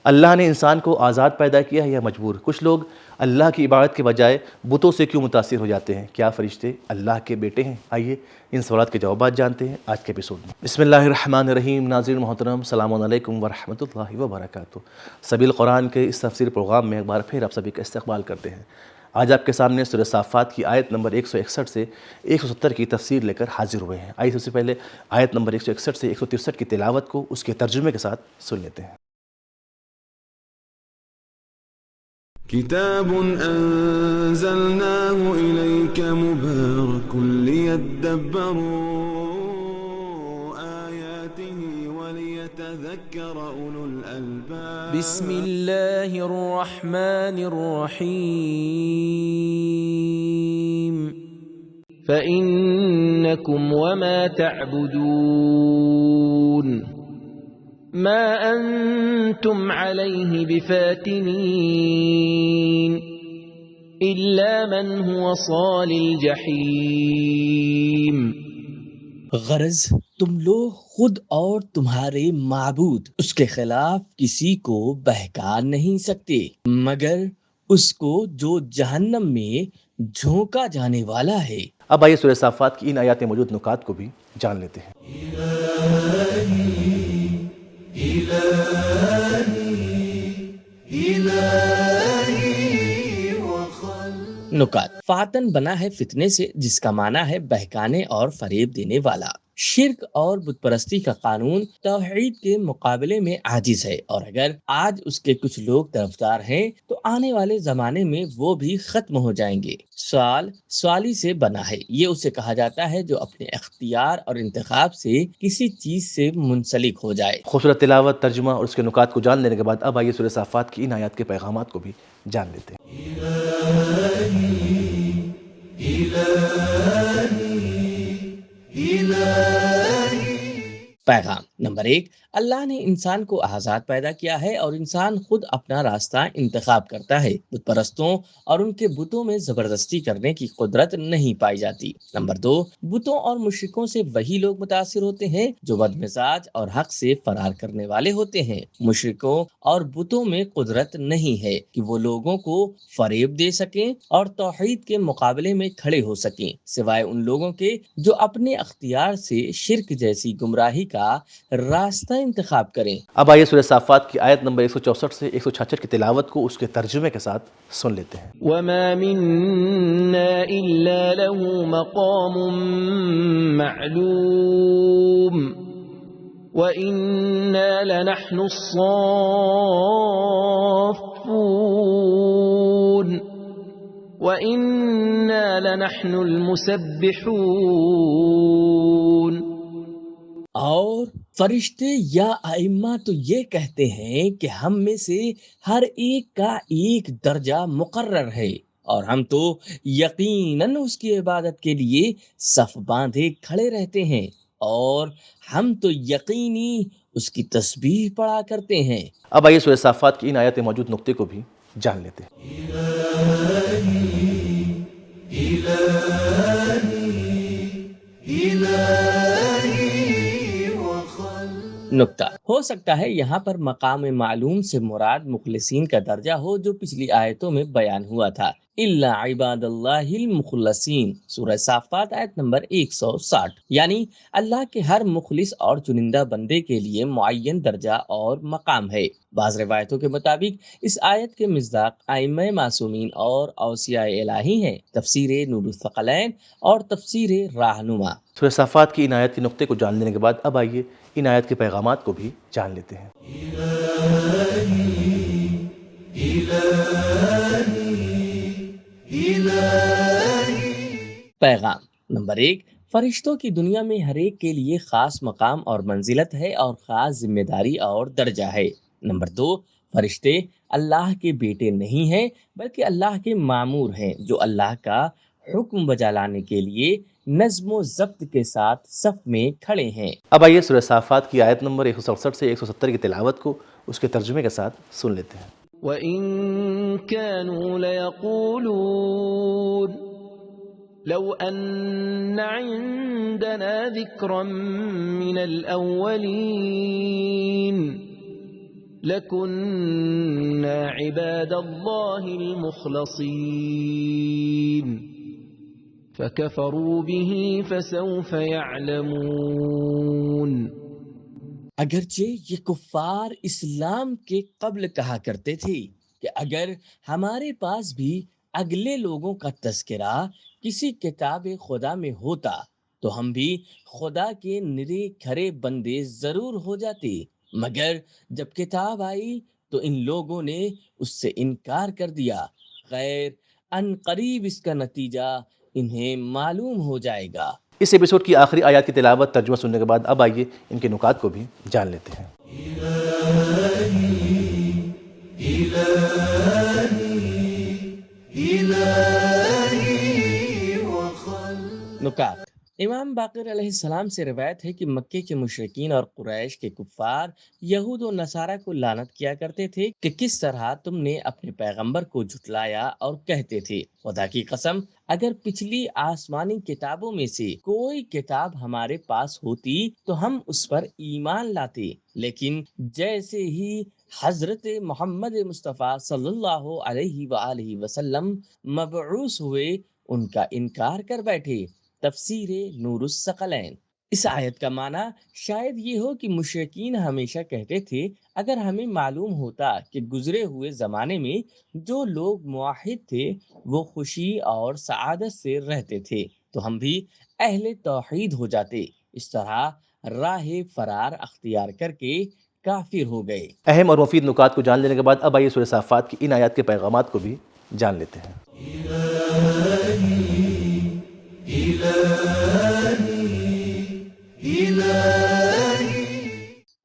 اللہ نے انسان کو آزاد پیدا کیا ہے یا مجبور؟ کچھ لوگ اللہ کی عبادت کے بجائے بتوں سے کیوں متاثر ہو جاتے ہیں؟ کیا فرشتے اللہ کے بیٹے ہیں؟ آئیے ان سوالات کے جوابات جانتے ہیں آج کے ایپیسوڈ میں۔ بسم اللہ الرحمن الرحیم۔ ناظرین محترم، السلام علیکم ورحمۃ اللہ وبرکاتہ۔ سبیل قرآن کے اس تفسیر پروگرام میں ایک بار پھر آپ سبھی کا استقبال کرتے ہیں۔ آج آپ کے سامنے سورہ صافات کی آیت نمبر 161 سے 170 کی تفسیر لے کر حاضر ہوئے ہیں۔ آئیے سب سے پہلے آیت نمبر 161 سے 163 کی تلاوت کو اس کے ترجمے کے ساتھ سن لیتے ہیں۔ كتاب أنزلناه إليك مبارك ليدبروا آياته وليتذكر أولو الألباب بسم الله الرحمن الرحيم فإنكم وما تعبدون ما أنتم عليه بفاتنين إلا من هو صال الجحيم۔ غرض تم لوگ خود اور تمہارے معبود اس کے خلاف کسی کو بہکا نہیں سکتے مگر اس کو جو جہنم میں جھونکا جانے والا ہے۔ اب آئیے سورہ صافات کی ان آیات میں موجود نکات کو بھی جان لیتے ہیں۔ نکات: فاتن بنا ہے فتنے سے، جس کا معنی ہے بہکانے اور فریب دینے والا۔ شرک اور بت پرستی کا قانون توحید کے مقابلے میں عاجز ہے، اور اگر آج اس کے کچھ لوگ طرفدار ہیں تو آنے والے زمانے میں وہ بھی ختم ہو جائیں گے۔ سوالی سے بنا ہے، یہ اسے کہا جاتا ہے جو اپنے اختیار اور انتخاب سے کسی چیز سے منسلک ہو جائے۔ خوبصورت تلاوت، ترجمہ اور اس کے نکات کو جان لینے کے بعد اب آئیے سورہ صافات کی ان آیات کے پیغامات کو بھی جان لیتے ہیں۔ پیغام نمبر 1، اللہ نے انسان کو آزاد پیدا کیا ہے اور انسان خود اپنا راستہ انتخاب کرتا ہے۔ بت پرستوں اور ان کے بتوں میں زبردستی کرنے کی قدرت نہیں پائی جاتی۔ نمبر 2، بتوں اور مشرکوں سے وہی لوگ متاثر ہوتے ہیں جو بد مزاج اور حق سے فرار کرنے والے ہوتے ہیں۔ مشرکوں اور بتوں میں قدرت نہیں ہے کہ وہ لوگوں کو فریب دے سکیں اور توحید کے مقابلے میں کھڑے ہو سکیں، سوائے ان لوگوں کے جو اپنے اختیار سے شرک جیسی گمراہی کا راستہ انتخاب کریں۔ اب آئیے سورہ صافات کی آیت نمبر 164 سے 166 کی تلاوت کو اس کے ترجمے کے ساتھ سن لیتے ہیں۔ وما منا إلا له مقام معلوم وإنا لنحن الصافون وإنا لنحن المسبحون۔ اور فرشتے یا ائمہ تو یہ کہتے ہیں کہ ہم میں سے ہر ایک کا ایک درجہ مقرر ہے، اور ہم تو یقیناً اس کی عبادت کے لیے صف باندھے کھڑے رہتے ہیں، اور ہم تو یقینی اس کی تسبیح پڑھا کرتے ہیں۔ اب آئیے سورہ صافات کی ان آیات میں موجود نقطے کو بھی جان لیتے ہیں۔ نکتہ: ہو سکتا ہے یہاں پر مقام معلوم سے مراد مخلصین کا درجہ ہو جو پچھلی آیتوں میں بیان ہوا تھا۔ الا عباد اللہ المخلصین، سورہ صافات آیت نمبر 160، یعنی اللہ کے ہر مخلص اور چنندہ بندے کے لیے معین درجہ اور مقام ہے۔ بعض روایتوں کے مطابق اس آیت کے مصداق ائمہ معصومین اور اوصیاء الہی ہیں۔ تفسیر نور الثقلین اور تفسیر راہنما۔ سورہ صافات کی ان آیات کے نقطے کو جان لینے کے بعد اب آئیے ان آیات کے پیغامات کو بھی جان لیتے ہیں۔ پیغام نمبر 1، فرشتوں کی دنیا میں ہر ایک کے لیے خاص مقام اور منزلت ہے اور خاص ذمہ داری اور درجہ ہے۔ نمبر 2، فرشتے اللہ کے بیٹے نہیں ہیں بلکہ اللہ کے مامور ہیں جو اللہ کا حکم بجا لانے کے لیے نظم و ضبط کے ساتھ صف میں کھڑے ہیں۔ اب آئیے سورہ صافات کی آیت نمبر 167 سے 170 کی تلاوت کو اس کے ترجمے کے ساتھ سن لیتے ہیں۔ وَإِن كَانُوا لَيَقُولُونَ لَوْ أَنَّ عِندَنَا ذِكْرًا مِّنَ الْأَوَّلِينَ لَكُنَّا عِبَادَ اللَّهِ الْمُخْلَصِينَ فَكَفَرُوا بِهِ فَسَوْفَ يَعْلَمُونَ۔ اگرچہ یہ کفار اسلام کے قبل کہا کرتے تھے کہ اگر ہمارے پاس بھی اگلے لوگوں کا تذکرہ کسی کتاب خدا میں ہوتا تو ہم بھی خدا کے نرے کھرے بندے ضرور ہو جاتے، مگر جب کتاب آئی تو ان لوگوں نے اس سے انکار کر دیا۔ خیر ان قریب اس کا نتیجہ انہیں معلوم ہو جائے گا۔ اس ایپیسوڈ کی آخری آیات کی تلاوت ترجمہ سننے کے بعد اب آئیے ان کے نکات کو بھی جان لیتے ہیں۔ نکات: امام باقر علیہ السلام سے روایت ہے کہ مکے کے مشرکین اور قریش کے کفار یہود و نصارہ کو لعنت کیا کرتے تھے کہ کس طرح تم نے اپنے پیغمبر کو جھٹلایا، اور کہتے تھے خدا کی قسم اگر پچھلی آسمانی کتابوں میں سے کوئی کتاب ہمارے پاس ہوتی تو ہم اس پر ایمان لاتے، لیکن جیسے ہی حضرت محمد مصطفیٰ صلی اللہ علیہ وآلہ وسلم مبعوث ہوئے ان کا انکار کر بیٹھے۔ تفسیر نور الثقلین۔ اس آیت کا معنی شاید یہ ہو کہ مشرکین ہمیشہ کہتے تھے اگر ہمیں معلوم ہوتا کہ گزرے ہوئے زمانے میں جو لوگ موحد تھے وہ خوشی اور سعادت سے رہتے تھے تو ہم بھی اہل توحید ہو جاتے، اس طرح راہ فرار اختیار کر کے کافر ہو گئے۔ اہم اور مفید نکات کو جان لینے کے بعد اب آئیے سورہ صافات کی ان آیات کے پیغامات کو بھی جان لیتے ہیں۔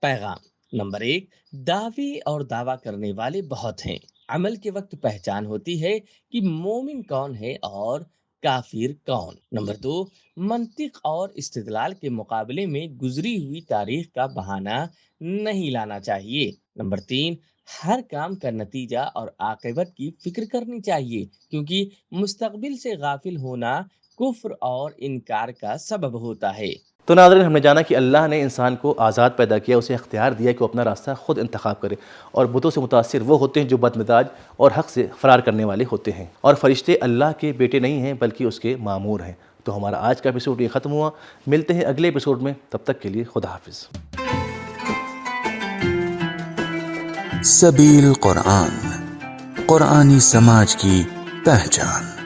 پیغام نمبر 1، دعوے اور دعویٰ کرنے والے بہت ہیں۔ عمل کے وقت پہچان ہوتی ہے کہ مومن کون ہے اور کافر کون۔ نمبر 2، منطق اور استدلال کے مقابلے میں گزری ہوئی تاریخ کا بہانہ نہیں لانا چاہیے۔ نمبر 3، ہر کام کا نتیجہ اور عاقبت کی فکر کرنی چاہیے، کیونکہ مستقبل سے غافل ہونا کفر اور انکار کا سبب ہوتا ہے۔ تو ناظرین، ہم نے جانا کہ اللہ نے انسان کو آزاد پیدا کیا، اسے اختیار دیا کہ وہ اپنا راستہ خود انتخاب کرے، اور بتوں سے متاثر وہ ہوتے ہیں جو بد مزاج اور حق سے فرار کرنے والے ہوتے ہیں، اور فرشتے اللہ کے بیٹے نہیں ہیں بلکہ اس کے مامور ہیں۔ تو ہمارا آج کا ایپیسوڈ یہ ختم ہوا، ملتے ہیں اگلے ایپیسوڈ میں، تب تک کے لیے خدا حافظ۔ سبیل قرآن، قرآنی سماج کی پہچان۔